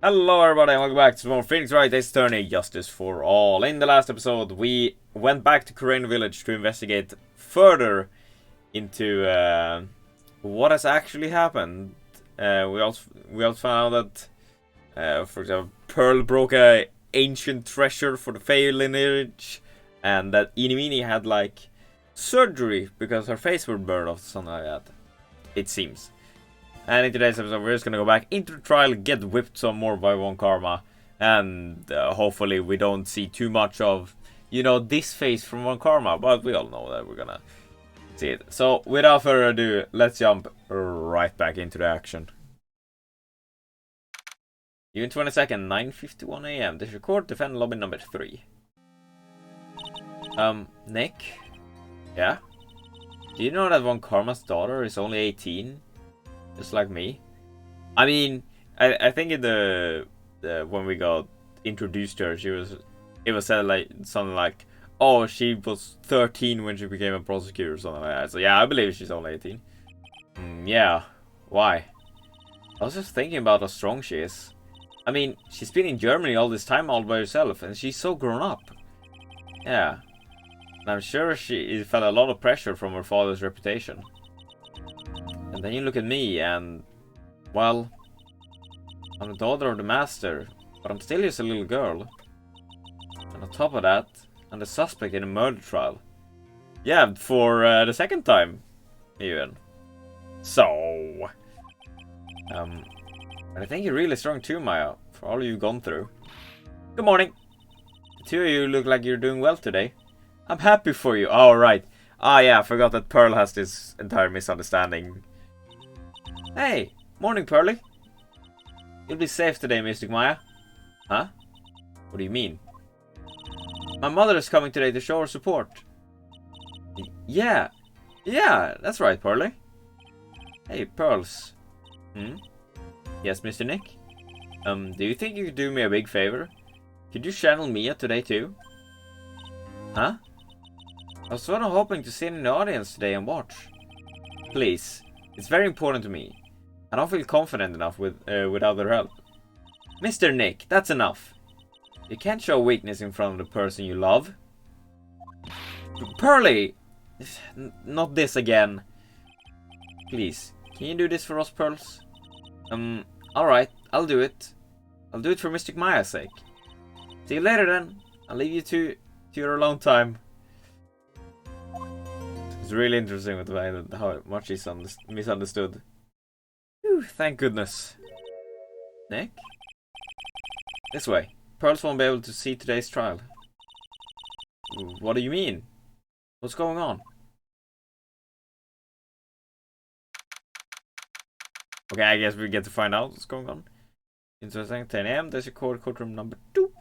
Hello everybody and welcome back to more Phoenix Wright Ace Attorney Justice for All. In the last episode we went back to Crane Village to investigate further into what has actually happened. We also found out that for example Pearl broke a ancient treasure for the Fey lineage, and that Inimini had like surgery because her face was burned off, something like that. It seems. And in today's episode, we're just gonna go back into the trial, get whipped some more by One Karma, and hopefully we don't see too much of, this face from One Karma, but we all know that we're gonna see it. So, without further ado, let's jump right back into the action. June 22nd, 9:51 AM. This record, defend lobby number 3. Nick? Yeah? Do you know that One Karma's daughter is only 18? Just like me. I mean, I think in the when we got introduced to her, it was said like something like, oh, she was 13 when she became a prosecutor or something like that. So yeah, I believe she's only 18. Yeah, why? I was just thinking about how strong she is. I mean, she's been in Germany all this time all by herself, and she's so grown up. Yeah, and I'm sure she felt a lot of pressure from her father's reputation. And then you look at me and, well, I'm the daughter of the master, but I'm still just a little girl. And on top of that, I'm the suspect in a murder trial. Yeah, for the second time, even. So, I think you're really strong too, Maya, for all you've gone through. Good morning. The two of you look like you're doing well today. I'm happy for you. Oh, right. Ah, yeah, I forgot that Pearl has this entire misunderstanding. Hey, morning, Pearly. You'll be safe today, Mystic Maya. Huh? What do you mean? My mother is coming today to show her support. Yeah, that's right, Pearly. Hey, Pearls. Yes, Mr. Nick? Do you think you could do me a big favor? Could you channel Mia today, too? Huh? I was sort of hoping to sit in the audience today and watch. Please, it's very important to me. I don't feel confident enough without their help. Mr. Nick, that's enough. You can't show weakness in front of the person you love. Pearly! Not this again. Please, can you do this for us, Pearls? Alright, I'll do it. I'll do it for Mystic Maya's sake. See you later then. I'll leave you to your alone time. It's really interesting with the way that how much he's misunderstood. Whew, thank goodness. Nick? This way. Pearls won't be able to see today's trial. What do you mean? What's going on? Okay, I guess we get to find out what's going on. Interesting. 10 AM, there's a courtroom number 2.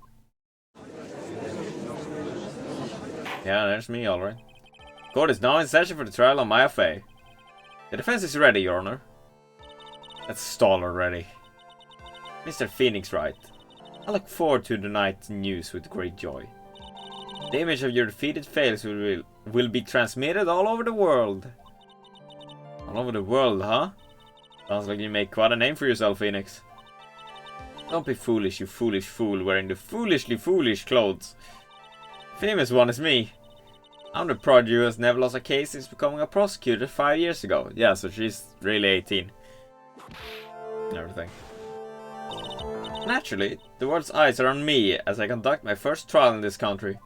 Yeah, there's me, alright. Court is now in session for the trial on Maya Fey. The defense is ready, Your Honor. Let's stall already. Mr. Phoenix Wright, I look forward to the night's news with great joy. The image of your defeated fails will be transmitted all over the world. All over the world, huh? Sounds like you make quite a name for yourself, Phoenix. Don't be foolish, you foolish fool wearing the foolishly foolish clothes. Famous one is me. I'm the prodigy who has never lost a case since becoming a prosecutor 5 years ago. Yeah, so she's really 18. And everything. Naturally, the world's eyes are on me as I conduct my first trial in this country.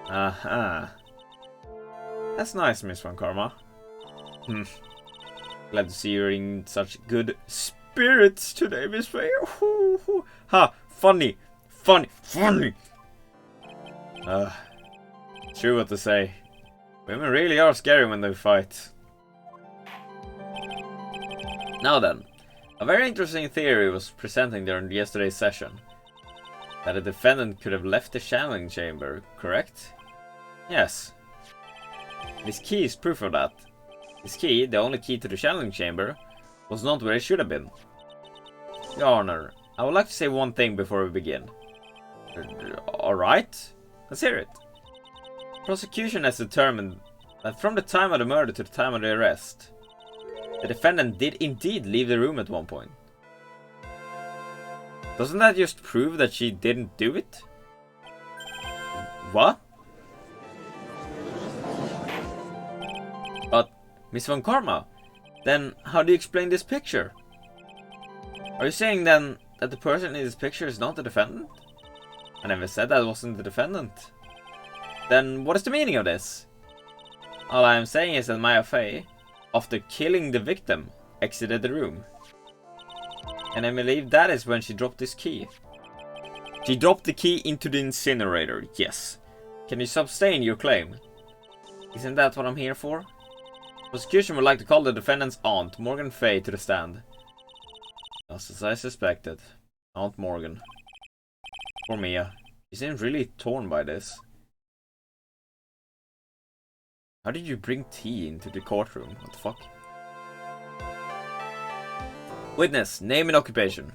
Aha. That's nice, Miss One Karma. Glad to see you're in such good spirits today, Miss Faye. Ha! Funny! Funny! Funny! True what to say. Women really are scary when they fight. Now then, a very interesting theory was presenting during yesterday's session. That a defendant could have left the channeling chamber, correct? Yes. This key is proof of that. This key, the only key to the channeling chamber, was not where it should have been. Your Honor, I would like to say one thing before we begin. Alright, let's hear it. Prosecution has determined that from the time of the murder to the time of the arrest, the defendant did indeed leave the room at one point. Doesn't that just prove that she didn't do it? What? But, Miss Von Karma, then how do you explain this picture? Are you saying then that the person in this picture is not the defendant? I never said that wasn't the defendant. Then what is the meaning of this? All I am saying is that Maya Fey, after killing the victim, exited the room. And I believe that is when she dropped this key. She dropped the key into the incinerator, yes. Can you sustain your claim? Isn't that what I'm here for? Prosecution would like to call the defendant's aunt, Morgan Fey, to the stand. Just as I suspected. Aunt Morgan. Poor Mia. She seems really torn by this. How did you bring tea into the courtroom? What the fuck? Witness, name and occupation.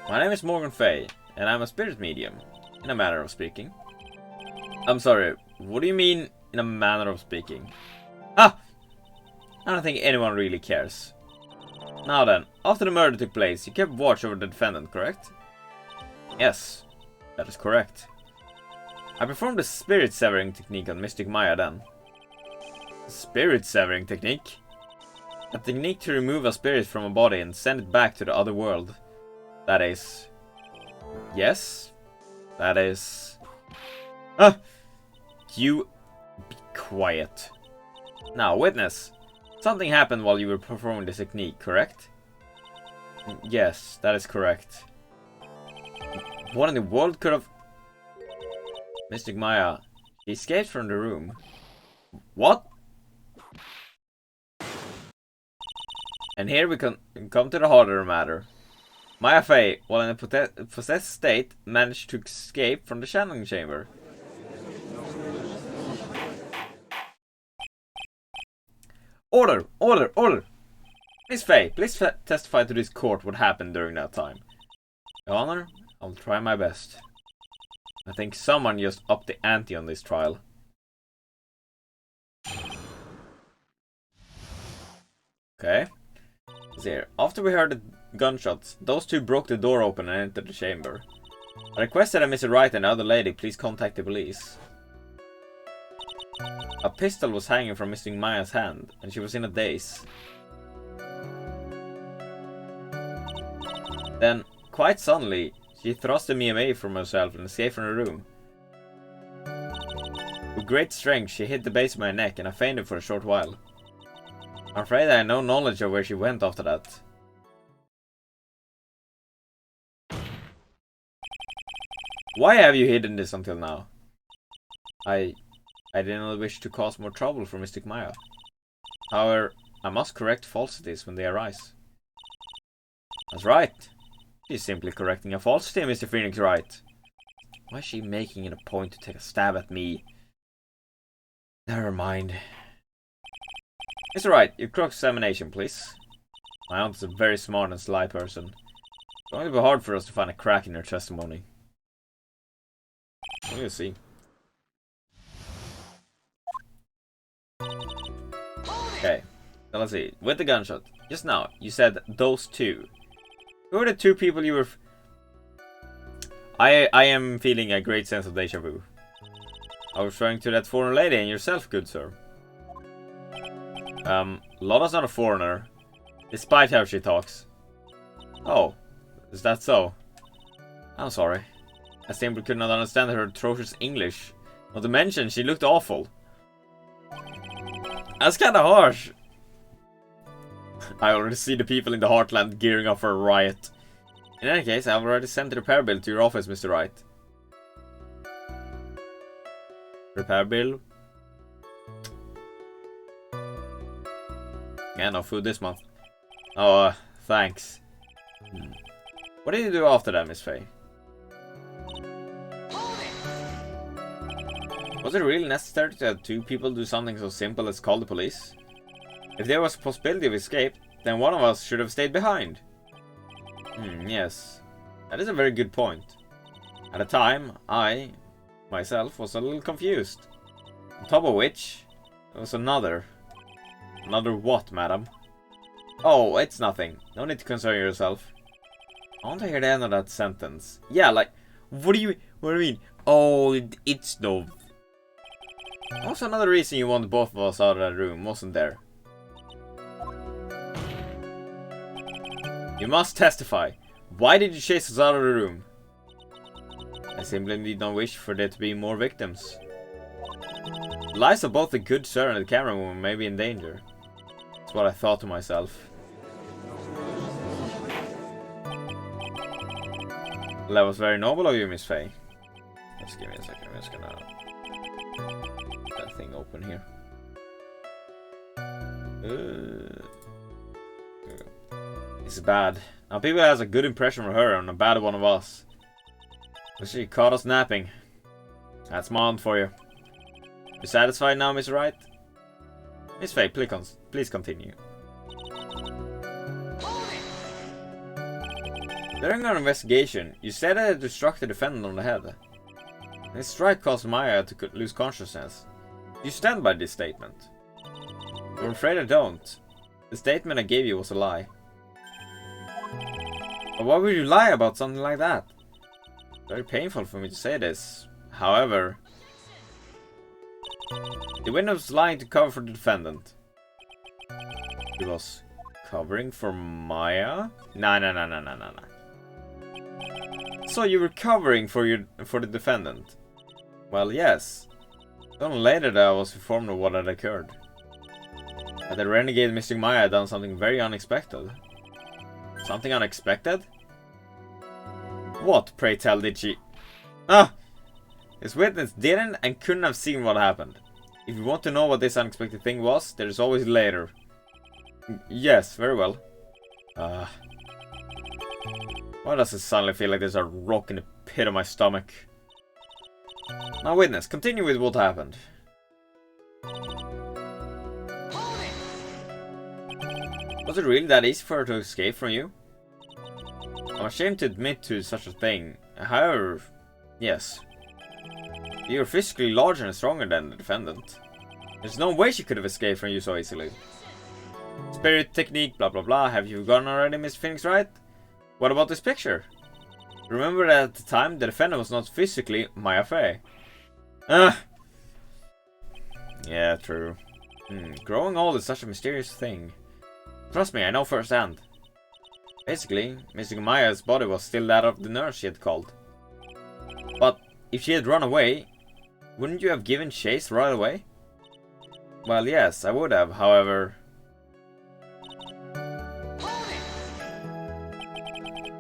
My name is Morgan Fey, and I'm a spirit medium, in a manner of speaking. I'm sorry, what do you mean, in a manner of speaking? Ah! I don't think anyone really cares. Now then, after the murder took place, you kept watch over the defendant, correct? Yes, that is correct. I performed the spirit severing technique on Mystic Maya then. Spirit severing technique? A technique to remove a spirit from a body and send it back to the other world. That is... Yes? That is... Ah! You... Be quiet. Now, witness. Something happened while you were performing this technique, correct? Yes, that is correct. What in the world could have... Mystic Maya, she escaped from the room. What? And here we come to the harder matter. Maya Fey, while in a possessed state, managed to escape from the channeling chamber. Order! Order! Order! Miss Fey, please testify to this court what happened during that time. Your Honor, I'll try my best. I think someone just upped the ante on this trial. Okay. Let's see here. After we heard the gunshots, those two broke the door open and entered the chamber. I requested that Mr. Wright and the other lady please contact the police. A pistol was hanging from Mr. Maya's hand, and she was in a daze. Then, quite suddenly, she thrust the away from herself and escaped from the room. With great strength, she hit the base of my neck, and I fainted for a short while. I'm afraid I had no knowledge of where she went after that. Why have you hidden this until now? I did not wish to cause more trouble for Mystic Maya. However, I must correct falsities when they arise. That's right. She's simply correcting a falsity, Mr. Phoenix Wright. Why is she making it a point to take a stab at me? Never mind. Mr. Wright, your cross-examination, please. My aunt is a very smart and sly person. It's going to be hard for us to find a crack in her testimony. We'll see. Okay, so let's see. With the gunshot, just now, you said those two. Who are the two people you were... I am feeling a great sense of deja vu. I was referring to that foreign lady and yourself, good sir. Lotta's not a foreigner, despite how she talks. Oh, is that so? I'm sorry. I simply could not understand her atrocious English. Not to mention, she looked awful. That's kinda harsh. I already see the people in the Heartland gearing up for a riot. In any case, I've already sent the repair bill to your office, Mr. Wright. Repair bill? Yeah, no food this month. Oh, thanks. What did you do after that, Miss Fey? Was it really necessary to have two people do something so simple as call the police? If there was a possibility of escape, then one of us should have stayed behind. Yes. That is a very good point. At the time, I, myself, was a little confused. On top of which, there was another. Another what, madam? Oh, it's nothing. No need to concern yourself. I want to hear the end of that sentence. Yeah, like, what do you mean? Oh, it's no. Also, another reason you wanted both of us out of that room, wasn't there? You must testify. Why did you chase us out of the room? I simply did not wish for there to be more victims. The lives of both the good sir and the camerawoman may be in danger. That's what I thought to myself. Well, that was very noble of you, Miss Faye. Just give me a second, I'm just gonna get that thing open here. It's bad. Now people has a good impression of her and a bad one of us. But she caught us napping. That's mom for you. You satisfied now, Miss Wright? Miss Faye, please continue. During our investigation, you said that you struck the defendant on the head. This strike caused Maya to lose consciousness. Do you stand by this statement? I'm afraid I don't. The statement I gave you was a lie. But why would you lie about something like that? Very painful for me to say this. However, the witness was lying to cover for the defendant. He was covering for Maya? No. So you were covering for the defendant? Well, yes. Only later that I was informed of what had occurred. That the renegade Mr. Maya had done something very unexpected. Something unexpected? What, pray tell, did she... Ah! His witness didn't and couldn't have seen what happened. If you want to know what this unexpected thing was, there is always later. Yes, very well. Why does it suddenly feel like there's a rock in the pit of my stomach? Now, witness, continue with what happened. Was it really that easy for her to escape from you? I'm ashamed to admit to such a thing. However, yes. You're physically larger and stronger than the defendant. There's no way she could have escaped from you so easily. Spirit, technique, blah blah blah. Have you forgotten already, Miss Phoenix Wright? What about this picture? Remember that at the time, the defendant was not physically Maya Fey. Yeah, true. Growing old is such a mysterious thing. Trust me, I know firsthand. Basically, Mr. Maya's body was still that of the nurse she had called. But if she had run away, wouldn't you have given chase right away? Well, yes, I would have, however...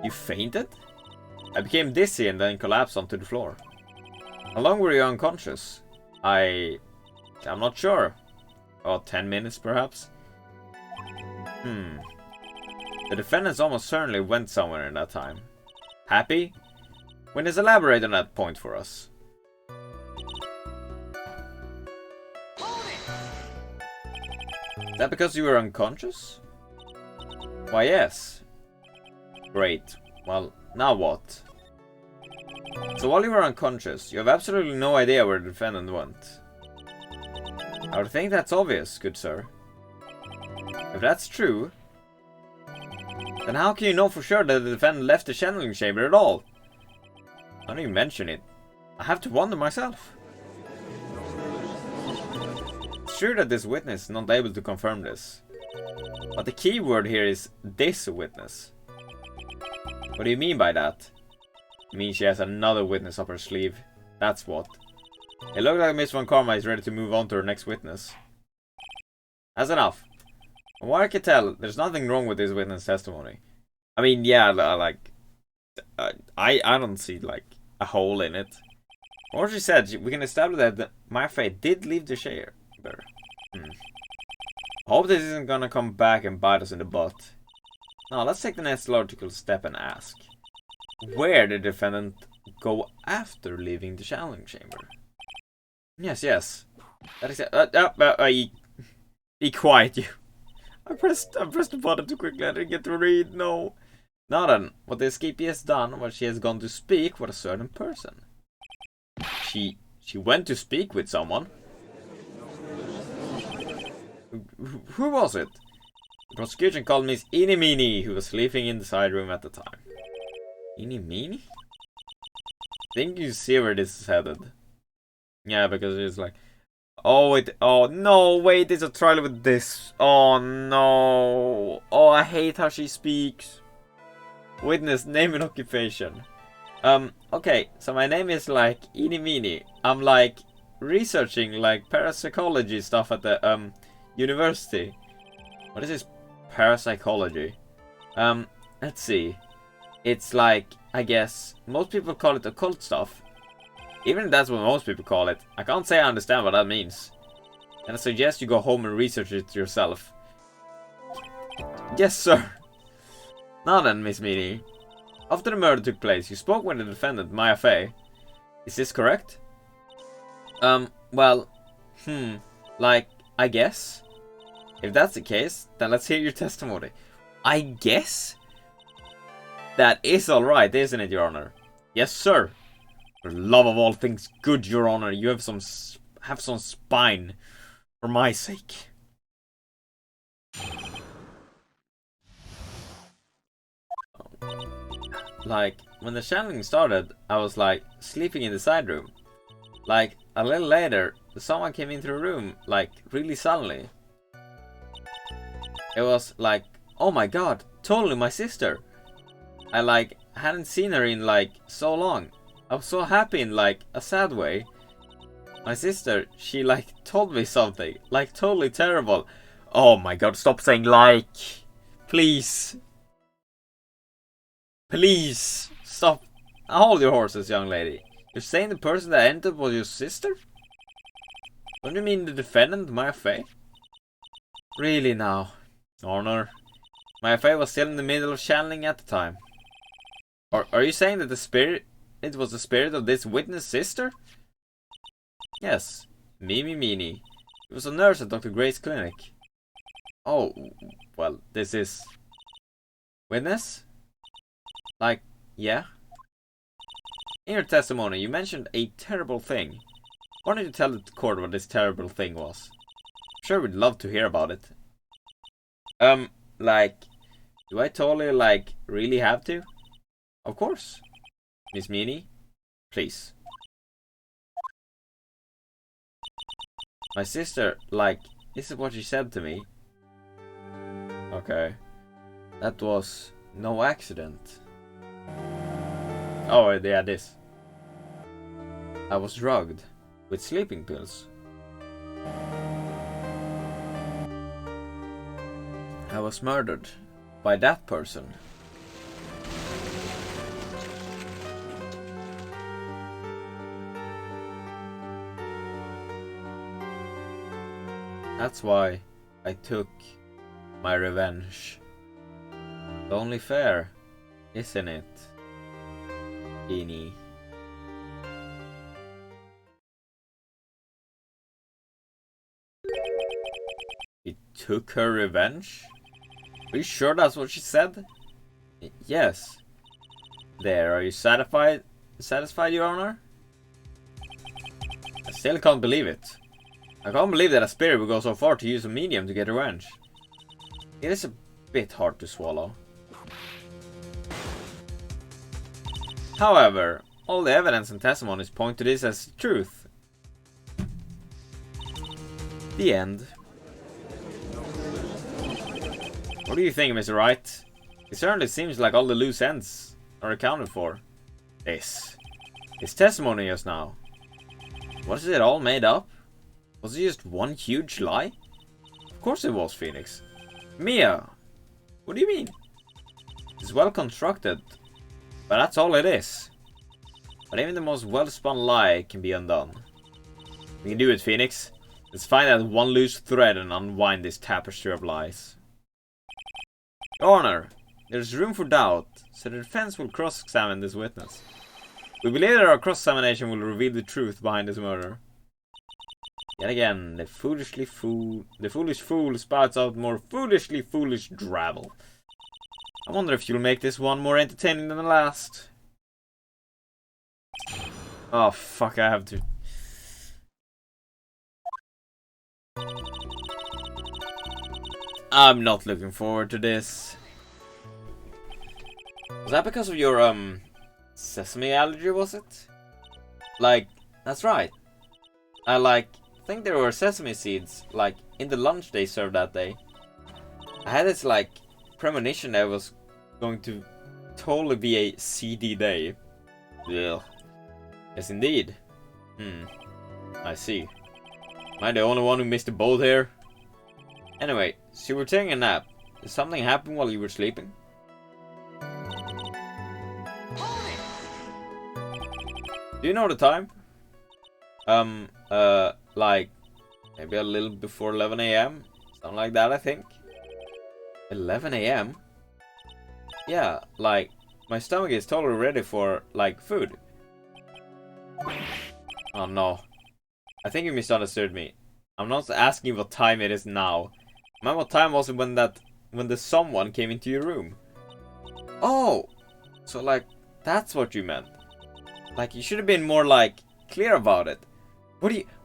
You fainted? I became dizzy and then collapsed onto the floor. How long were you unconscious? I'm not sure. About 10 minutes, perhaps? The defendants almost certainly went somewhere in that time. Happy? Witness, elaborate on that point for us. Is that because you were unconscious? Why, yes. Great. Well, now what? So while you were unconscious, you have absolutely no idea where the defendant went. I would think that's obvious, good sir. If that's true, then how can you know for sure that the defendant left the channeling chamber at all? Now you mention it, I have to wonder myself. It's true that this witness is not able to confirm this. But the key word here is this witness. What do you mean by that? You mean she has another witness up her sleeve? That's what. It looks like Miss Von Karma is ready to move on to her next witness. That's enough. From what I can tell, there's nothing wrong with this witness testimony. I mean, yeah, like... I don't see, like, a hole in it. From what she said, we can establish that Maya Fey did leave the chamber. I hope this isn't gonna come back and bite us in the butt. Now, let's take the next logical step and ask. Where did the defendant go after leaving the channeling chamber? Yes. That is be quiet, you. I pressed the button too quickly. I didn't get to read. No. Now then, what the escapee has done was she has gone to speak with a certain person. She went to speak with someone. Who was it? The prosecution called Miss Inimini, who was sleeping in the side room at the time. Eeny meeny? Think you see where this is headed. Yeah, because it's like, oh wait, oh no, wait, it's a trial with this. Oh no. Oh, I hate how she speaks. Witness, name and occupation. Okay, so my name is like Eeny Meeny. I'm like researching like parapsychology stuff at the university. What is this parapsychology? Let's see. It's like, I guess most people call it occult stuff. Even if that's what most people call it, I can't say I understand what that means. And I suggest you go home and research it yourself. Yes, sir. Now then, Miss Meany. After the murder took place, you spoke with the defendant, Maya Fey. Is this correct? Well, like, I guess. If that's the case, then let's hear your testimony. I guess? That is alright, isn't it, Your Honor? Yes, sir. For the love of all things good, Your Honor, you have some spine. For my sake. Like, when the channeling started, I was like, sleeping in the side room. Like, a little later, someone came into the room, like, really suddenly. It was like, oh my god, totally my sister. I like, hadn't seen her in like, so long. I was so happy in like, a sad way. My sister, she like, told me something, like, totally terrible. Oh my god, stop saying like. Please. Please, stop. Hold your horses, young lady. You're saying the person that entered was your sister? Don't you mean the defendant, Maya Fey? Really now, Honor. Maya Fey was still in the middle of channeling at the time. Are you saying that it was the spirit of this witness sister? Yes, Mimi Meany. She was a nurse at Dr. Gray's clinic. Oh, well, this is... Witness? Like, yeah? In your testimony, you mentioned a terrible thing. Why don't you tell the court what this terrible thing was? I'm sure we'd love to hear about it. Like, do I totally, like, really have to? Of course. Miss Meany, please. My sister, like, this is what she said to me. Okay. That was no accident. Oh, yeah, this. I was drugged with sleeping pills. I was murdered by that person. That's why I took my revenge. It's only fair, isn't it, Beanie? He took her revenge? Are you sure that's what she said? Yes. There, are you satisfied? Satisfied, Your Honor? I still can't believe it. I can't believe that a spirit would go so far to use a medium to get revenge. It is a bit hard to swallow. However, all the evidence and testimonies point to this as truth. The end. What do you think, Mr. Wright? It certainly seems like all the loose ends are accounted for. His testimony just now. Was it all made up? Was it just one huge lie? Of course it was, Phoenix. Mia! What do you mean? It's well constructed, but that's all it is. But even the most well-spun lie can be undone. We can do it, Phoenix. Let's find that one loose thread and unwind this tapestry of lies. Your Honor, there's room for doubt, so the defense will cross-examine this witness. We believe that our cross-examination will reveal the truth behind this murder. Yet again, the foolish fool spouts out more foolishly foolish drabble. I wonder if you'll make this one more entertaining than the last. Oh fuck, I have to. I'm not looking forward to this. Was that because of your, sesame allergy, was it? Like, that's right. I think there were sesame seeds, like, in the lunch they served that day. I had this, like, premonition that it was going to totally be a seedy day. Ugh. Yes, indeed. I see. Am I the only one who missed the boat here? Anyway, so you were taking a nap. Did something happen while you were sleeping? Do you know the time? Like, maybe a little before 11 AM? Something like that, I think. 11 AM? Yeah, like, my stomach is totally ready for, like, food. Oh no. I think you misunderstood me. I'm not asking what time it is now. Man, what time was it when the someone came into your room? Oh! So, like, that's what you meant. Like, you should have been more, like, clear about it.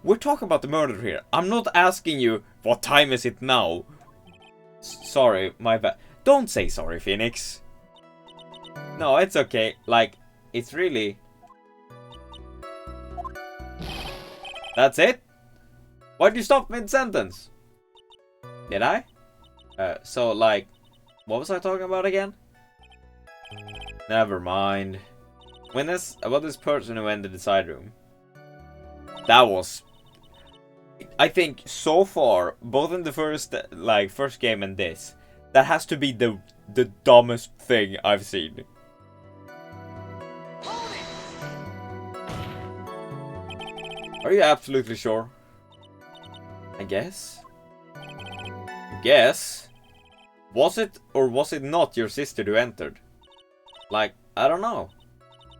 We're talking about the murder here. I'm not asking you, what time is it now? Sorry, my bad. Don't say sorry, Phoenix. No, it's okay. Like, it's really... That's it? Why'd you stop mid-sentence? Did I? So, like, what was I talking about again? Never mind. About this person who entered the side room. That was... I think, so far, both in the first game and this, that has to be the dumbest thing I've seen. Are you absolutely sure? I guess. Guess? Was it or was it not your sister who entered? Like, I don't know.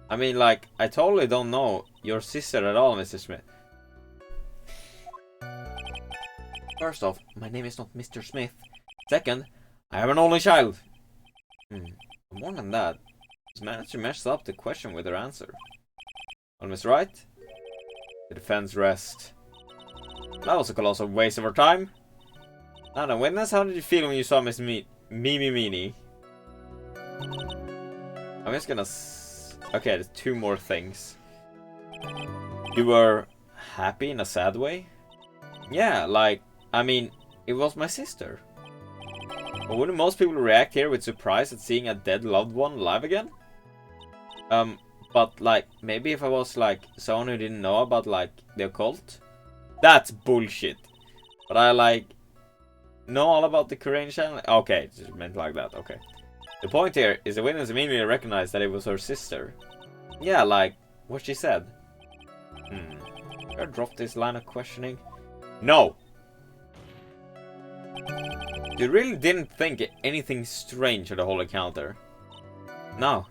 I mean, like, I totally don't know your sister at all, Mr. Smith. First off, my name is not Mr. Smith. Second, I have an only child. More than that, she's managed to mess up the question with her answer. Well, Miss Wright, the defense rests. That was a colossal waste of our time. Now the witness, how did you feel when you saw Miss Mimi Meanie? I'm just gonna... Okay, there's two more things. You were happy in a sad way? Yeah, like, I mean, it was my sister. But wouldn't most people react here with surprise at seeing a dead loved one alive again? But, like, maybe if I was, like, someone who didn't know about, like, the occult? That's bullshit. But I, like, know all about the Korean channel? Okay, it's just meant like that, okay. The point here is the witness immediately recognized that it was her sister. Yeah, like, what she said. Should I drop this line of questioning? No! You really didn't think anything strange of the whole encounter? No.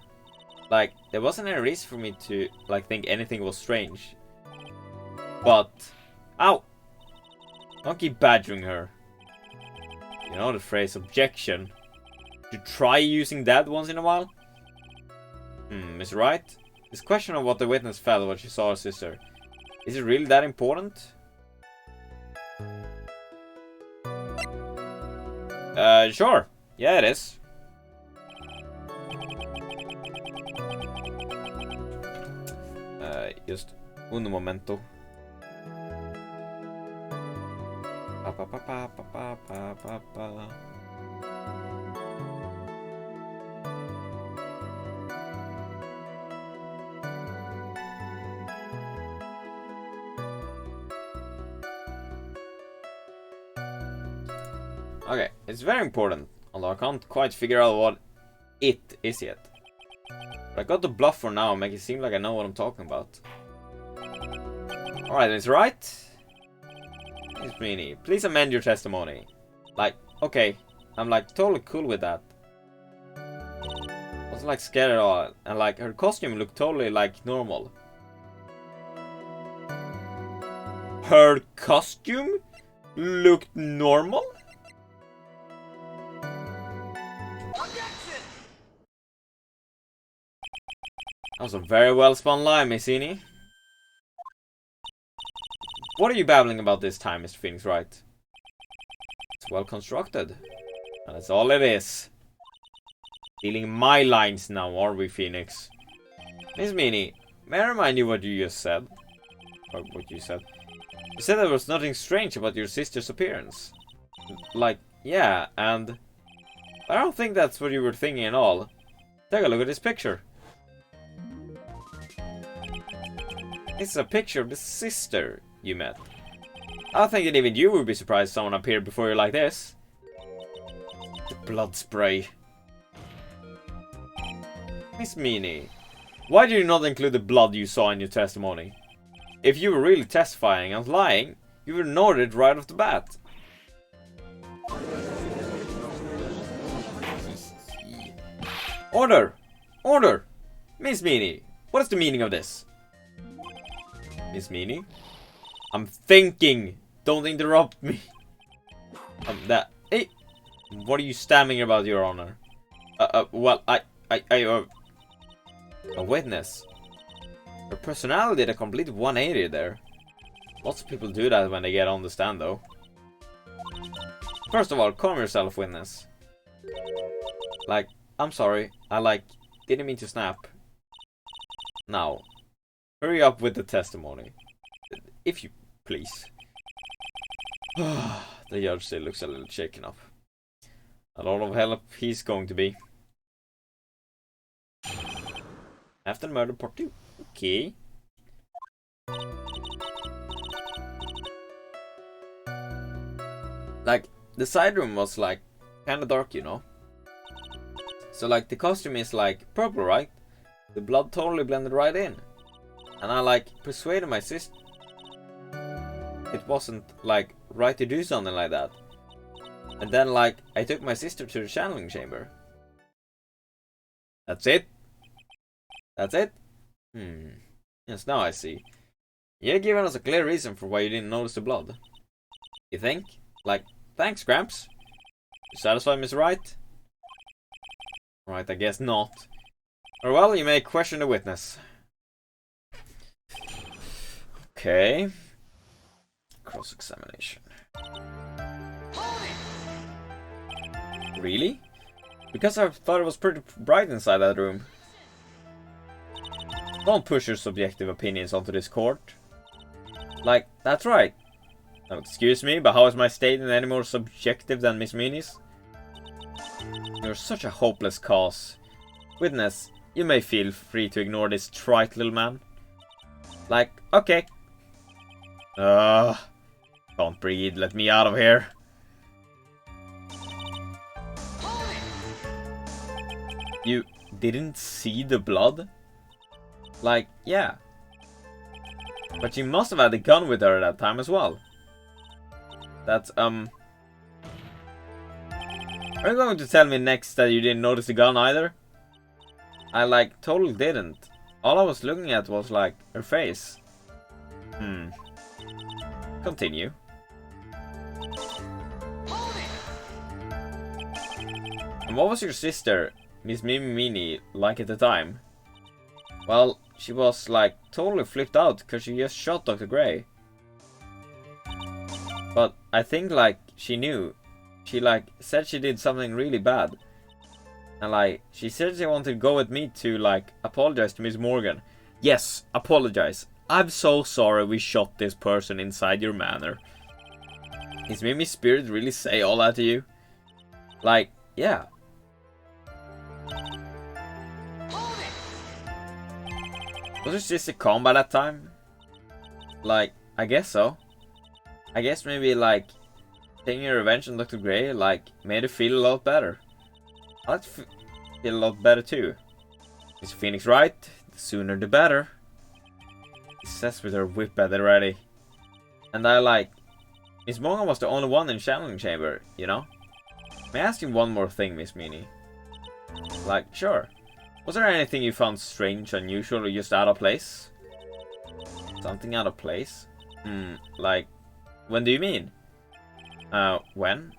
Like, there wasn't any reason for me to, like, think anything was strange. But... Ow! Don't keep badgering her. You know the phrase objection. To try using that once in a while? Miss Wright? This question of what the witness felt when she saw her sister. Is it really that important? Sure. Yeah, it is. Just un momento. Pa pa pa pa pa pa pa pa. Okay, it's very important, although I can't quite figure out what it is yet. But I got the bluff for now and make it seem like I know what I'm talking about. Alright, Miss Wright. Miss Meanie, please amend your testimony. Like, okay, I'm like totally cool with that. I wasn't like scared at all, and like her costume looked totally like normal. Her costume looked normal? That was a very well spun line, Miss Meanie. What are you babbling about this time, Mr. Phoenix Wright? It's well constructed. And that's all it is. Stealing my lines now, are we, Phoenix? Miss Meanie, may I remind you what you just said? Or what you said? You said there was nothing strange about your sister's appearance. Like, yeah, and... I don't think that's what you were thinking at all. Take a look at this picture. It's a picture of the sister you met. I think that even you would be surprised someone appeared before you like this. The blood spray. Miss Meanie, why did you not include the blood you saw in your testimony? If you were really testifying and lying, you would have known it right off the bat. Order! Order! Miss Meanie, what is the meaning of this? Miss Meanie? I'm thinking! Don't interrupt me! Hey! What are you stammering about, Your Honor? Well, a witness. Her personality did a complete 180 there. Lots of people do that when they get on the stand, though. First of all, calm yourself, witness. Like, I'm sorry, didn't mean to snap. Now, hurry up with the testimony. If you please. The judge still looks a little shaken up. A lot of help he's going to be. After murder part 2. Okay. Like, the side room was like kinda dark, you know. So like the costume is like purple, right? The blood totally blended right in. And I like persuaded my sister it wasn't like right to do something like that. And then like I took my sister to the channeling chamber. That's it? That's it? Yes, now I see. You're giving us a clear reason for why you didn't notice the blood. You think? Like, thanks, Gramps. You satisfied, Miss Wright? Right, I guess not. Or well, you may question the witness. Okay. Cross-examination. Really? Because I thought it was pretty bright inside that room. Don't push your subjective opinions onto this court. Like, that's right. Now, excuse me, but how is my statement any more subjective than Miss Meanie's? You're such a hopeless cause. Witness, you may feel free to ignore this trite little man. Like, okay. Can't breathe, let me out of here. You didn't see the blood? Like, yeah. But she must have had a gun with her at that time as well. That's, Are you going to tell me next that you didn't notice the gun either? I, like, totally didn't. All I was looking at was, like, her face. Continue. And what was your sister, Miss Meanie, like at the time? Well, she was, like, totally flipped out because she just shot Dr. Gray. But I think, like, she knew. She, like, said she did something really bad. And, like, she said she wanted to go with me to, like, apologize to Miss Morgan. Yes, apologize. I'm so sorry we shot this person inside your manor. Is Mimi's spirit really say all that to you? Like, yeah. Was her sister calm by that time? Like, I guess so. I guess maybe, like, taking her revenge on Dr. Gray, like, made her feel a lot better. I'd feel a lot better too. Is Phoenix right? The sooner the better. He says with her whip at the ready. And I like... Miss Morgan was the only one in channeling chamber, you know? May I ask you one more thing, Miss Meanie? Like, sure. Was there anything you found strange, unusual, or just out of place? Something out of place? Like... When do you mean? When?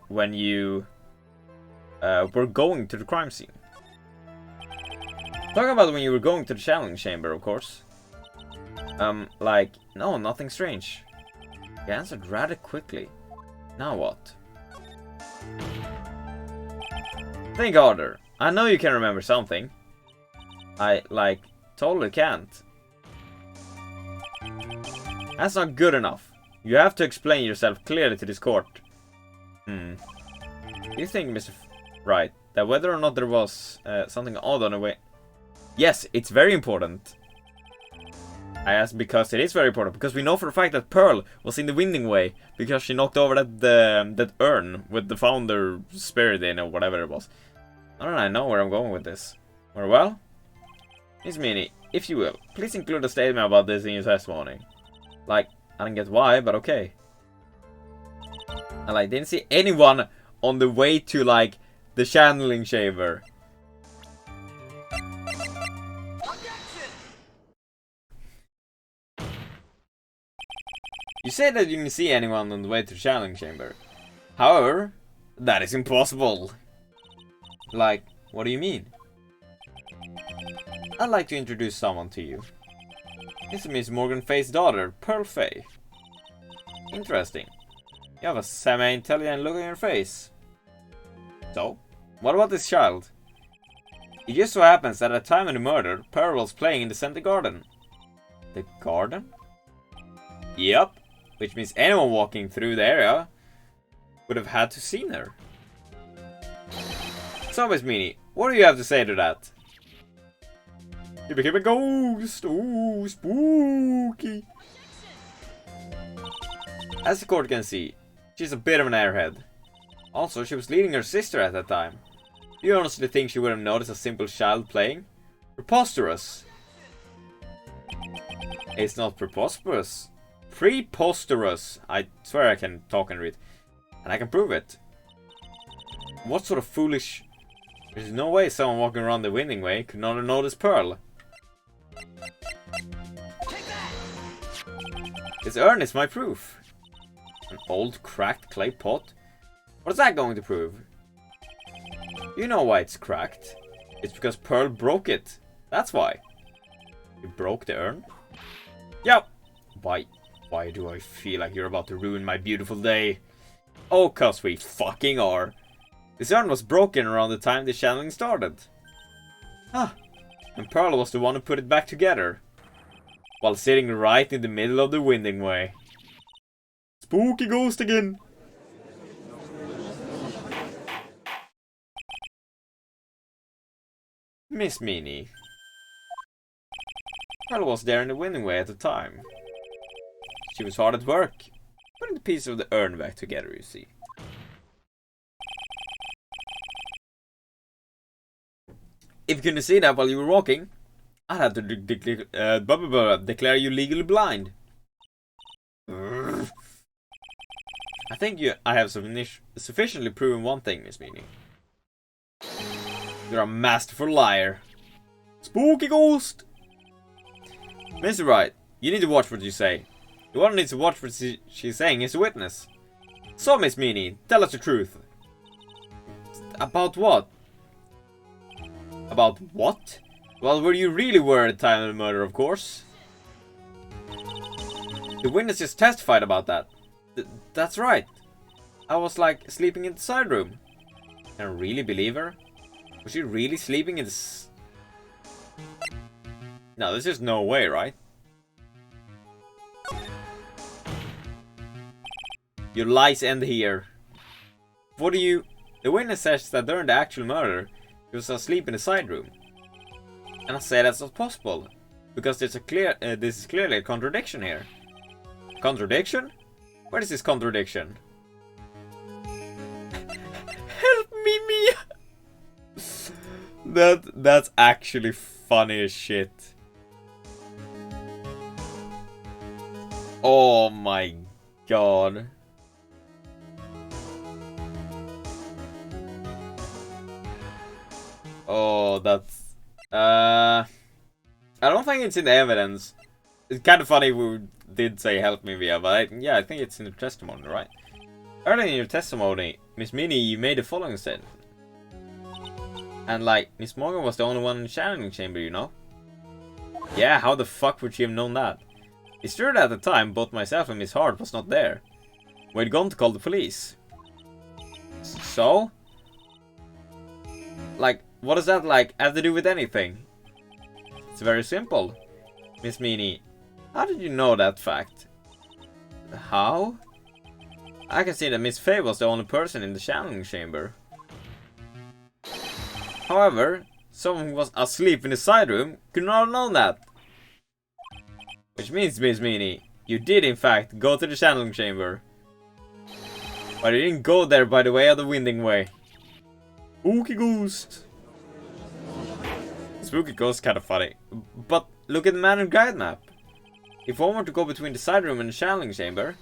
When you... were going to the crime scene. Talk about when you were going to the channeling chamber, of course. Like, no, nothing strange. You answered rather quickly. Now what? Think harder. I know you can remember something. I, like, totally can't. That's not good enough. You have to explain yourself clearly to this court. Do you think, Mr. Wright, that whether or not there was something odd on the way... Yes, it's very important. I asked because it is very important. Because we know for a fact that Pearl was in the winning way. Because she knocked over that urn with the founder spirit in or whatever it was. I don't know where I'm going with this. Very well. Miss Minnie, if you will, please include a statement about this in your testimony. Like, I don't get why, but okay. And like, didn't see anyone on the way to like the channeling chamber. You said that you didn't see anyone on the way to the channeling chamber. However, that is impossible. Like, what do you mean? I'd like to introduce someone to you. This is Miss Morgan Fay's daughter, Pearl Fay. Interesting. You have a semi-intelligent look on your face. So, what about this child? It just so happens that at the time of the murder, Pearl was playing in the center garden. The garden? Yep. Which means anyone walking through the area would have had to seen her. So, Miss Minnie, what do you have to say to that? You became a ghost! Ooh, spooky! As the court can see, she's a bit of an airhead. Also, she was leading her sister at that time. Do you honestly think she would have noticed a simple child playing? Preposterous! It's not preposterous. Preposterous! I swear I can talk and read. And I can prove it. What sort of foolish... There's no way someone walking around the winning way could not have noticed Pearl. This urn is my proof. An old cracked clay pot? What is that going to prove? You know why it's cracked. It's because Pearl broke it. That's why. You broke the urn? Yep. Why do I feel like you're about to ruin my beautiful day? Oh, 'cause we fucking are. This urn was broken around the time the channeling started. Huh. And Pearl was the one who put it back together. While sitting right in the middle of the winning way. Spooky ghost again! Miss Minnie. Pearl was there in the winning way at the time. She was hard at work, putting the pieces of the urn back together, you see. If you couldn't see that while you were walking, I'd have to declare you legally blind. I think I have sufficiently proven one thing, Miss Minnie. You're a masterful liar. Spooky ghost! Mr. Wright, you need to watch what you say. The one who needs to watch what she's saying is a witness. So, Miss Minnie, tell us the truth. About what? About what? Well, where you really were at the time of the murder, of course. The witness just testified about that. That's right. I was like sleeping in the side room. Can I really believe her? Was she really sleeping in the No, there's just no way, right? Your lies end here. What do you... The witness says that during the actual murder, he was asleep in the side room. And I say that's not possible. Because there's a this is clearly a contradiction here. Contradiction? Where is this contradiction? Help me, Mia! That's actually funny as shit. Oh my god. Oh, that's... I don't think it's in the evidence. It's kind of funny we did say help me, Via, but yeah, I think it's in the testimony, right? Earlier in your testimony, Miss Minnie, you made the following statement. And like, Miss Morgan was the only one in the channeling chamber, you know? Yeah, how the fuck would she have known that? It's true that at the time, both myself and Miss Hart was not there. We'd gone to call the police. So? Like, what does that like have to do with anything? It's very simple. Miss Meanie, how did you know that fact? How? I can see that Miss Faye was the only person in the channeling chamber. However, someone who was asleep in the side room could not have known that. Which means, Miss Meanie, you did in fact go to the channeling chamber. But you didn't go there by the way of the winding way. Spooky ghost. Spooky ghost kind of funny. But look at the mannered guide map. If one were to go between the side room and the channeling chamber,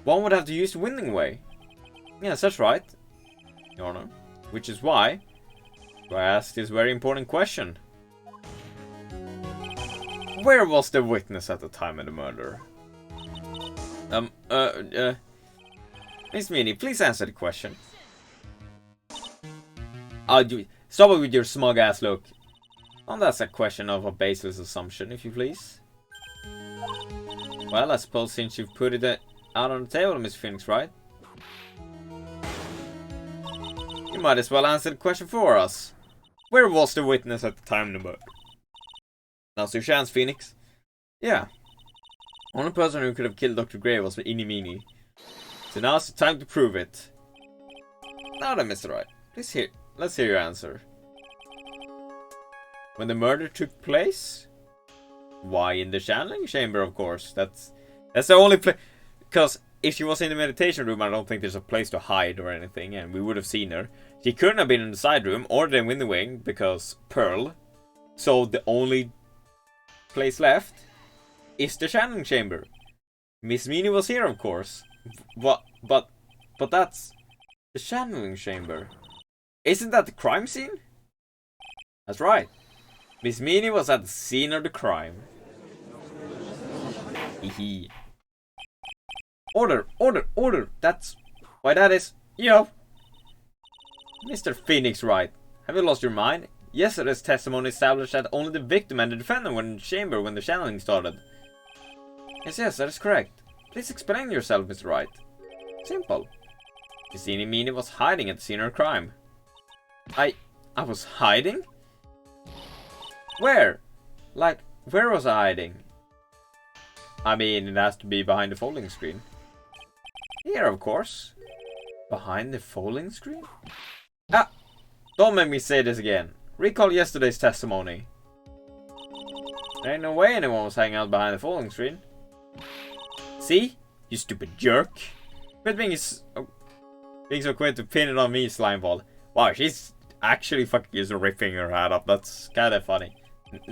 one would have to use the winding way. Yes, that's right. Your Honor. Which is why I asked this very important question. Where was the witness at the time of the murder? Miss Meanie, please answer the question. Stop it with your smug ass look. Oh, that's a question of a baseless assumption, if you please. Well, I suppose since you've put it out on the table, Miss Phoenix, right? You might as well answer the question for us. Where was the witness at the time of the murder? Now's your chance, Phoenix. Yeah. Only person who could have killed Dr. Gray was Inni Meanie. So now's the time to prove it. Now then, Mr. Wright, let's hear your answer. When the murder took place? Why, in the channeling chamber, of course. That's the only place. Because if she was in the meditation room, I don't think there's a place to hide or anything, and we would have seen her. She couldn't have been in the side room or the window wing because Pearl. So the only place left is the channeling chamber. Miss Meanie was here, of course. But that's the channeling chamber. Isn't that the crime scene? That's right. Miss Meanie was at the scene of the crime. Hehe. Order. That's why that is. Yo. Mr. Phoenix Wright, have you lost your mind? Yesterday's testimony established that only the victim and the defendant were in the chamber when the channeling started. Yes, that is correct. Please explain yourself, Mr. Wright. Simple. Miss Meanie was hiding at the scene of the crime. I was hiding? Where? Like, where was I hiding? I mean, it has to be behind the folding screen. Here, of course. Behind the folding screen? Ah! Don't make me say this again. Recall yesterday's testimony. There ain't no way anyone was hanging out behind the folding screen. See? You stupid jerk. Quit being so quick to pin it on me, Slimeball. Wow, she's actually fucking just ripping her head up. That's kinda funny.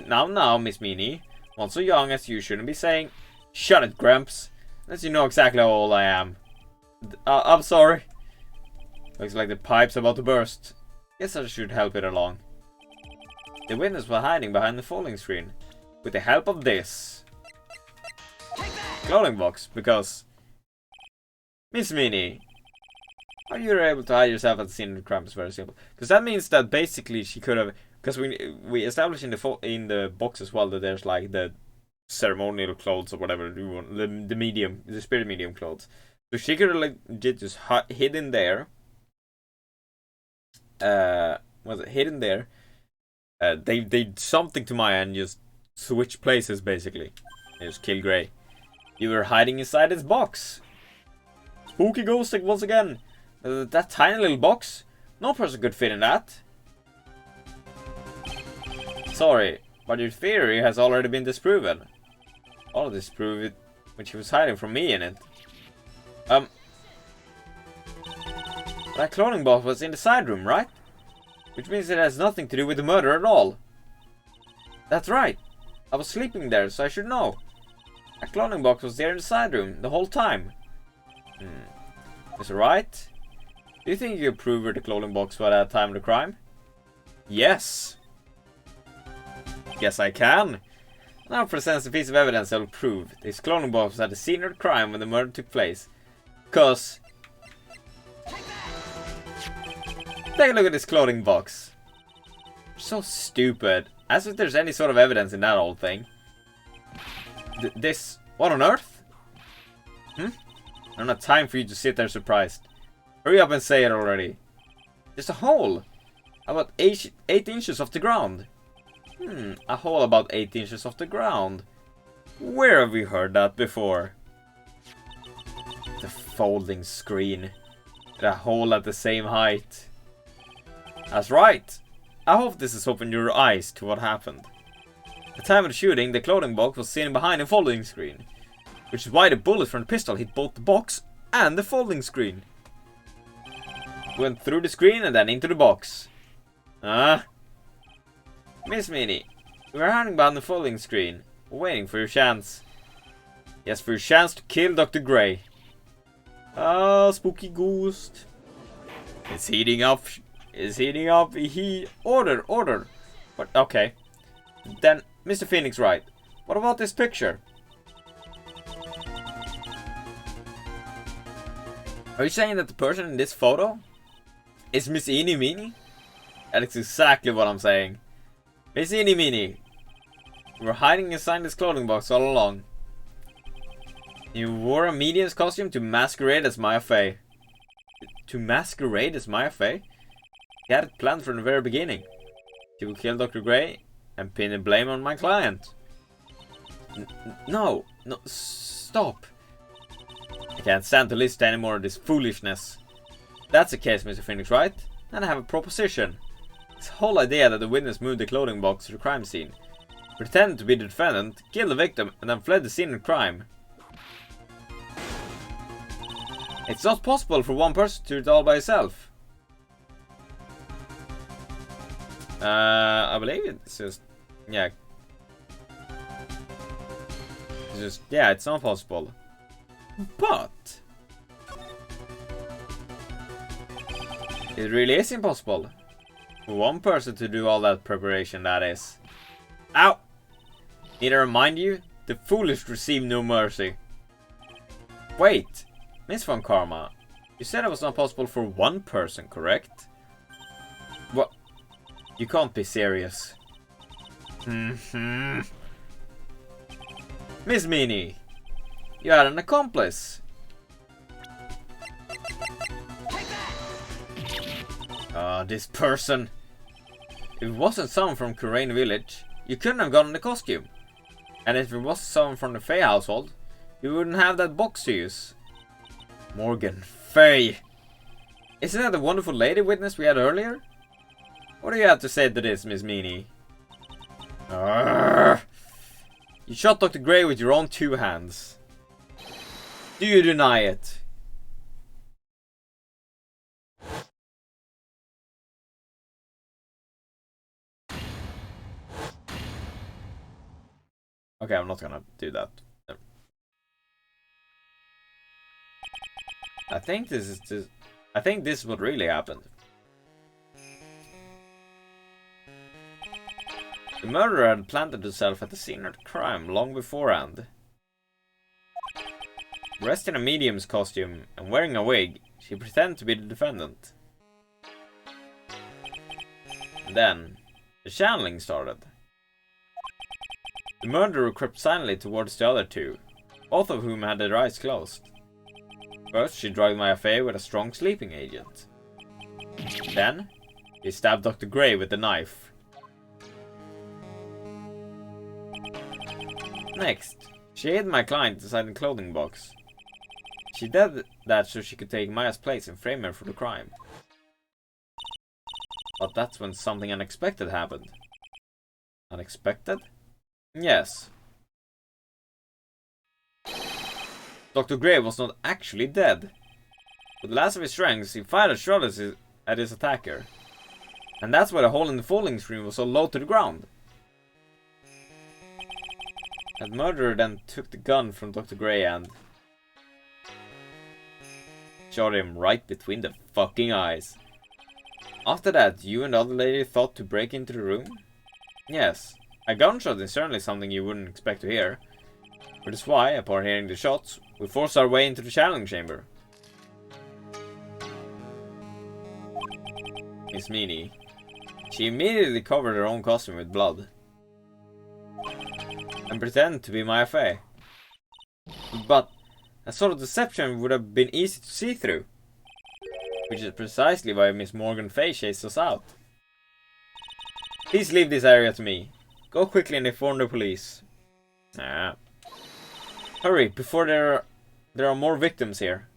Now, Miss Meanie. One so young as you shouldn't be saying, "Shut it, Gramps." Unless you know exactly how old I am. I'm sorry. Looks like the pipe's about to burst. Guess I should help it along. The witness was hiding behind the folding screen. With the help of this clothing box, because Miss Meanie, how you were able to hide yourself at the scene of the crime is very simple. Because that means that basically she could have, because we established in the box as well that there's like the ceremonial clothes or whatever you want, the spirit medium clothes. So she could have legit just hid in there. Was it hidden there? They did something to Maya and just switch places basically. And just kill Gray. You were hiding inside this box. Spooky ghost once again. That tiny little box. No person could fit in that. Sorry, but your theory has already been disproven. I'll disprove it when she was hiding from me in it. That clothing box was in the side room, right? Which means it has nothing to do with the murder at all. That's right. I was sleeping there, so I should know. A clothing box was there in the side room the whole time. Mr. Wright? Do you think you could prove where the clothing box was at the time of the crime? Yes. Yes, I can. Now presents a piece of evidence that will prove this clothing box was at the scene of the crime when the murder took place. Cause take a look at this clothing box. So stupid. As if there's any sort of evidence in that old thing. This... What on earth? I don't have time for you to sit there surprised. Hurry up and say it already. There's a hole. About 8 inches off the ground. A hole about 8 inches off the ground. Where have we heard that before? The folding screen. A hole at the same height. That's right. I hope this has opened your eyes to what happened. At the time of the shooting, the clothing box was sitting behind the folding screen, which is why the bullet from the pistol hit both the box and the folding screen. Went through the screen and then into the box. Miss Minnie, we are hiding behind the folding screen, waiting for your chance. Yes, for your chance to kill Dr. Gray. Spooky ghost. It's heating up. It's heating up. Order. But okay. Then, Mr. Phoenix Wright, what about this picture? Are you saying that the person in this photo is Miss Eenie Meenie? That is exactly what I'm saying. Miss Eenie Meenie, you were hiding inside this clothing box all along. You wore a medium's costume to masquerade as Maya Fey. To masquerade as Maya Fey? You had it planned from the very beginning. You will kill Dr. Gray and pin the blame on my client. No, stop. I can't stand to listen to any more of this foolishness. If that's the case, Mr. Phoenix Wright, then I have a proposition. This whole idea that the witness moved the clothing box to the crime scene, pretended to be the defendant, killed the victim, and then fled the scene of crime. It's not possible for one person to do it all by himself. I believe it's just, yeah. It's just, yeah, it's not possible. But it really is impossible. For one person to do all that preparation, that is. Ow! Need I remind you? The foolish receive no mercy. Wait, Miss Von Karma, you said it was not possible for one person, correct? What? You can't be serious. Miss Meanie, you had an accomplice. This person. If it wasn't someone from Kurain village, you couldn't have gotten the costume. And if it was someone from the Fey household, you wouldn't have that box to use. Morgan Fey. Isn't that the wonderful lady witness we had earlier? What do you have to say to this, Miss Meanie? You shot Dr. Gray with your own 2 hands. Do you deny it? Okay, I'm not gonna do that. I think this is what really happened. The murderer had planted herself at the scene of the crime long beforehand. Dressed in a medium's costume and wearing a wig, she pretended to be the defendant. And then, the channeling started. The murderer crept silently towards the other 2, both of whom had their eyes closed. First, she drugged Maya Fey with a strong sleeping agent. Then, she stabbed Dr. Gray with a knife. Next, she hid my client inside the clothing box. She did that so she could take Maya's place and frame her for the crime. But that's when something unexpected happened. Unexpected? Yes. Dr. Gray was not actually dead. With the last of his strength, he fired a shot at his attacker. And that's why the hole in the folding screen was so low to the ground. That murderer then took the gun from Dr. Gray and shot him right between the fucking eyes. After that, you and the other lady thought to break into the room? Yes, a gunshot is certainly something you wouldn't expect to hear. Which is why, upon hearing the shots, we forced our way into the channeling chamber. Miss Meanie. She immediately covered her own costume with blood. And pretended to be Maya Fey. But a sort of deception would have been easy to see through. Which is precisely why Miss Morgan Fey chased us out. Please leave this area to me. Go quickly and inform the police. Ah. Hurry, before there are more victims here.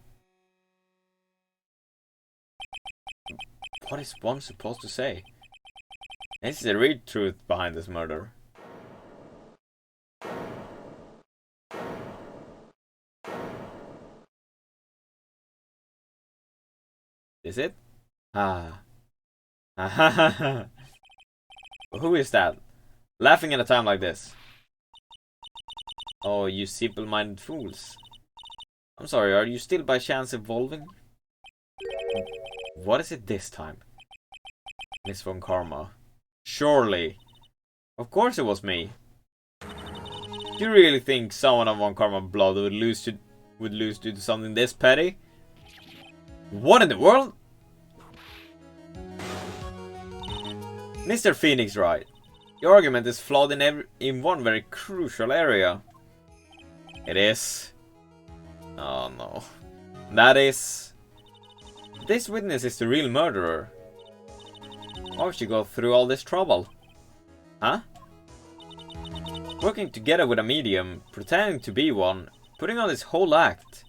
What is one supposed to say? This is the real truth behind this murder. Is it? Ah. Who is that? Laughing at a time like this. Oh, you simple-minded fools. I'm sorry, are you still by chance evolving? What is it this time? Miss Von Karma. Surely. Of course it was me. Do you really think someone of Von Karma blood would lose due to something this petty? What in the world? Mr. Phoenix Wright, your argument is flawed in one very crucial area. It is. Oh no. That is. This witness is the real murderer. Why would she go through all this trouble? Huh? Working together with a medium, pretending to be one, putting on this whole act.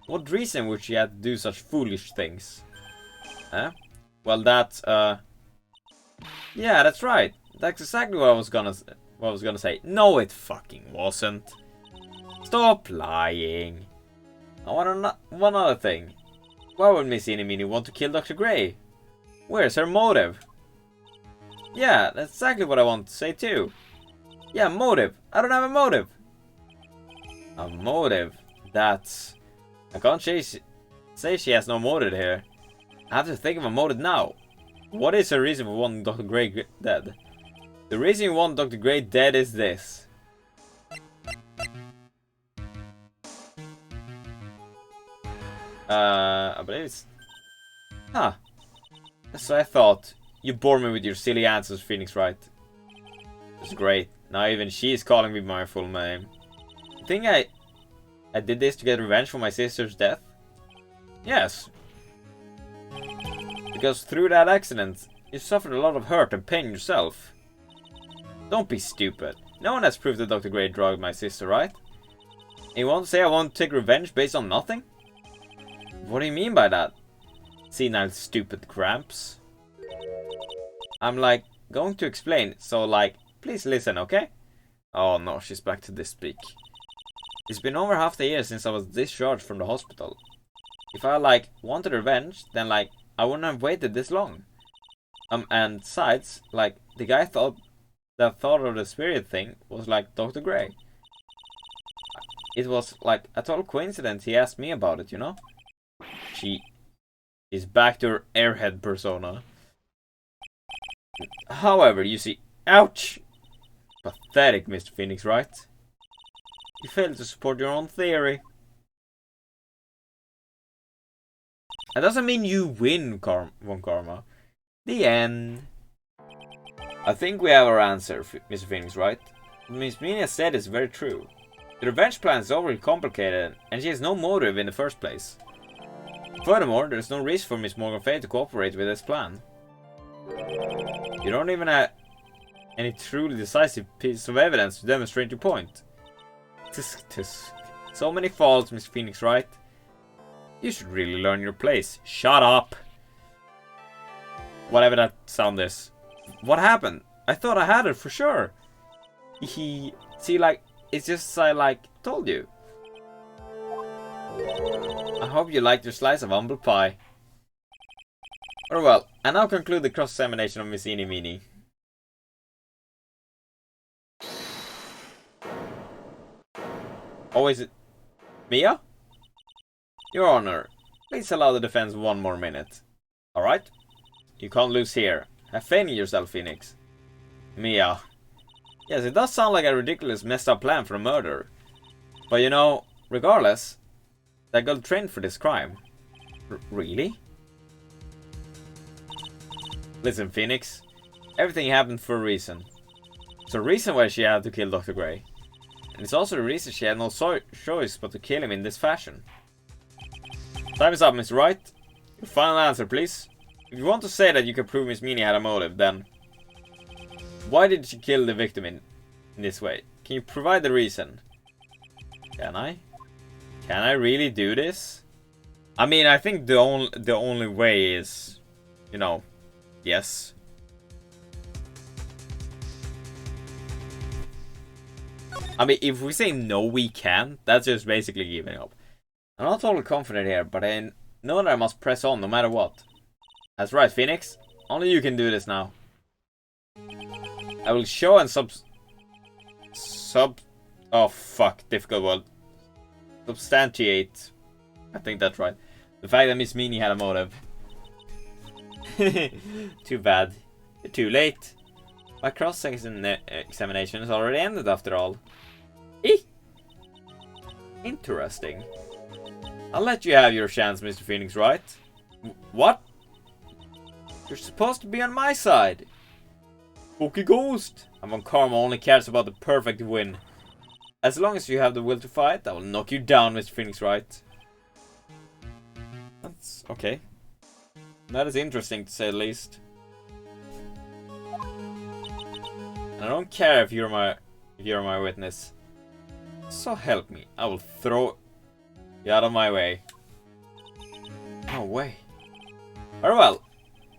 What reason would she have to do such foolish things? Huh? Well, that's, yeah, that's right. That's exactly what I was gonna say. No, it fucking wasn't. Stop lying. I want one other thing. Why would Miss Inimini want to kill Dr. Gray? Where's her motive? Yeah, that's exactly what I want to say too. Yeah, motive. I don't have a motive. A motive? That's... I can't say she has no motive here. I have to think of a motive now. What is her reason for wanting Dr. Gray dead? The reason you want Dr. Gray dead is this. I believe it's... Huh. So I thought. You bore me with your silly answers, Phoenix Wright. It's great. Now even she is calling me by my full name. You think I did this to get revenge for my sister's death? Yes. Because through that accident, you suffered a lot of hurt and pain yourself. Don't be stupid. No one has proof that Dr. Gray drugged my sister, right? And you want to say I want to take revenge based on nothing? What do you mean by that? Senile stupid cramps. I'm like, going to explain, so like, please listen, okay? Oh no, she's back to this speak. It's been over half the year since I was discharged from the hospital. If I like, wanted revenge, then like, I wouldn't have waited this long. And besides, like, the guy thought of the spirit thing was like Dr. Gray. It was like a total coincidence he asked me about it, you know? She is back to her airhead persona. However, you see, ouch! Pathetic, Mr. Phoenix Wright. You failed to support your own theory. That doesn't mean you win, Von Karma. The end. I think we have our answer, Mr. Phoenix Wright. What Miss Mina said is very true. The revenge plan is overly complicated, and she has no motive in the first place. Furthermore, there is no reason for Miss Morgan Fay to cooperate with this plan. You don't even have any truly decisive piece of evidence to demonstrate your point. Tisk. So many faults, Miss Phoenix Wright. You should really learn your place. Shut up! Whatever that sound is. What happened? I thought I had it for sure. See, like, it's just as I, like, told you. I hope you liked your slice of humble pie. Or well, I now conclude the cross-examination of Miss Inimini. Oh, is it Mia? Your Honor, please allow the defense one more minute. Alright? You can't lose here. Have faith in yourself, Phoenix. Mia. Yes, it does sound like a ridiculous messed up plan for a murder. But you know, regardless, that girl trained for this crime. Really? Listen, Phoenix. Everything happened for a reason. It's a reason why she had to kill Dr. Gray. And it's also the reason she had no choice but to kill him in this fashion. Time is up, Mr. Wright. Your final answer, please. If you want to say that you can prove Miss Meany had a motive, then... Why did she kill the victim in this way? Can you provide the reason? Can I? Can I really do this? I mean, I think the only way is, you know, yes. I mean, if we say no, we can. That's just basically giving up. I'm not totally confident here, but I know that I must press on no matter what. That's right, Phoenix. Only you can do this now. I will show and oh fuck, difficult word. Substantiate. I think that's right. The fact that Miss Meanie had a motive. Too bad. Too late. My cross-examination has already ended after all. Eek! Interesting. I'll let you have your chance, Mr. Phoenix, Wright? What? You're supposed to be on my side. Spooky ghost. I'm on karma only cares about the perfect win. As long as you have the will to fight, I will knock you down, Mr. Phoenix, Wright. That's okay. That is interesting to say the least. And I don't care if you're my witness. So help me, I will throw you out of my way. No way. Very well.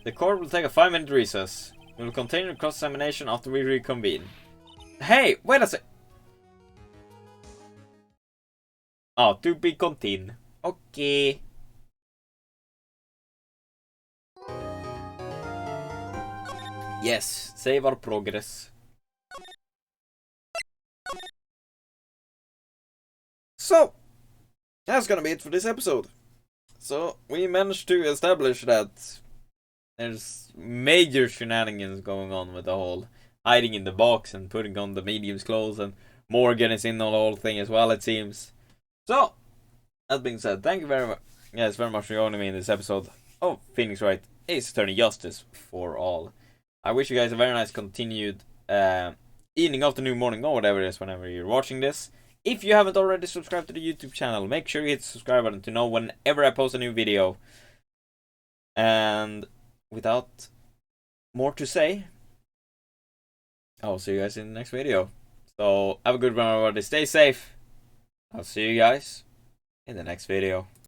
The court will take a 5-minute recess. We will continue the cross-examination after we reconvene. Hey, wait a sec. Oh, to be continued. Okay. Yes, save our progress. So, that's gonna be it for this episode. So, we managed to establish that there's major shenanigans going on with the whole hiding in the box and putting on the medium's clothes, and Morgan is in on the whole thing as well, it seems. So, that being said, thank you very much. Yes, very much for joining me in this episode of Phoenix Wright Ace Attorney Justice for All. I wish you guys a very nice continued evening, afternoon, morning, or whatever it is whenever you're watching this. If you haven't already subscribed to the YouTube channel, make sure you hit the subscribe button to know whenever I post a new video. And without more to say, I'll see you guys in the next video. So, have a good one, everybody. Stay safe. I'll see you guys in the next video.